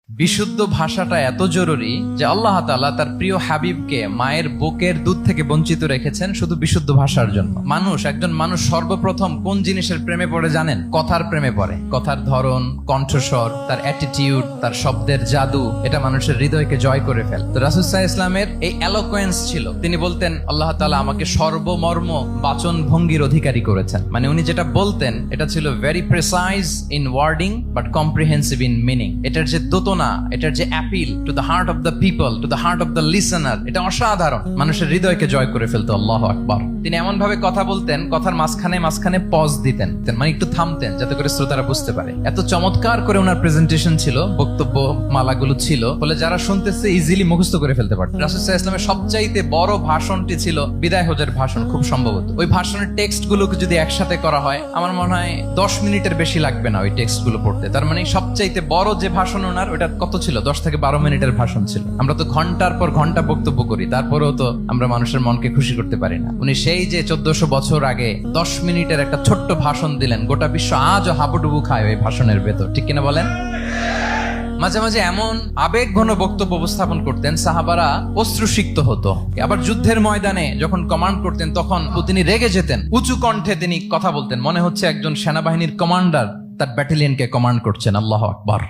বিশুদ্ধ ভাষাটা এত জরুরি যে আল্লাহ তাআলা তার প্রিয় হাবিবকে মায়ের বুকের দুধ থেকে বঞ্চিত রেখেছেন শুধু বিশুদ্ধ ভাষার জন্য। একজন মানুষ সর্বপ্রথম কোন জিনিসের প্রেমে পড়ে জানেন? কথার প্রেমে পড়ে। কথার ধরন, কণ্ঠস্বর, তার অ্যাটিটিউড, তার শব্দের জাদু, এটা মানুষের হৃদয়কে জয় করে ফেলে। তো রাসূল সাল্লাল্লাহু আলাইহি ইসলামের এই এলোকোয়েন্স ছিল। তিনি বলতেন আল্লাহ তাআলা আমাকে সর্বমর্ম বাচন ভঙ্গির অধিকারী করেছেন। মানে উনি যেটা বলতেন এটা ছিল very precise in wording but comprehensive in meaning. এটার যে দোতনা, এটার যে appeal to the heart of the people, to the heart of the listener, এটা অসাধারণ। মানুষের হৃদয়কে জয় করে ফেলতো। আল্লাহু আকবার। তিনি এমন ভাবে কথা বলতেন, কথার মাঝখানে পজ দিতেন, মানে একটু থামতেন যাতে করে শ্রোতারা বুঝতে পারে। এত চমৎকার করে ওনার প্রেজেন্টেশন ছিল, বক্তব্য মালাগুলো ছিল, ফলে যারা শুনতেছে ইজিলি মুখস্থ করে ফেলতে পারত। রাসূল সাল্লাল্লাহু আলাইহি ইসলামের সবচাইতে বড় ভাষণটি ছিল বিদায় হজের ভাষণ, খুব সম্ভবত। ওই ভাষণের টেক্সট গুলোকে যদি একসাথে করা হয়, আমার মনে হয় 10 মিনিটের বেশি লাগবে না ওই টেক্সট গুলো পড়তে। তার মানে সবচাইতে বড় যে ভাষণ ওনার, ওটা কত ছিল? 10 থেকে 12 মিনিটের ভাষণ ছিল। আমরা তো ঘন্টার পর ঘন্টা বক্তব্য করি, তারপরেও তো আমরা মানুষের মনকে খুশি করতে পারি না। উনি সেই যে 1400 বছর আগে 10 মিনিটের একটা ছোট্ট ভাষণ দিলেন, গোটা বিশ্ব আজও হাবুডুবু খায় ওই ভাষণের ভেতর, ঠিক কিনা বলেন? মাঝে মাঝে এমন আবেগ ঘন বক্তব্য উপস্থাপন করতেন, সাহাবারা অশ্রুসিক্ত হতো। আবার যুদ্ধের ময়দানে যখন কমান্ড করতেন, তখন তিনি রেগে যেতেন। উঁচু কণ্ঠে তিনি কথা বলতেন, মনে হচ্ছে একজন সেনাবাহিনীর কমান্ডার তার ব্যাটালিয়নকে কমান্ড করছেন। আল্লাহু আকবার।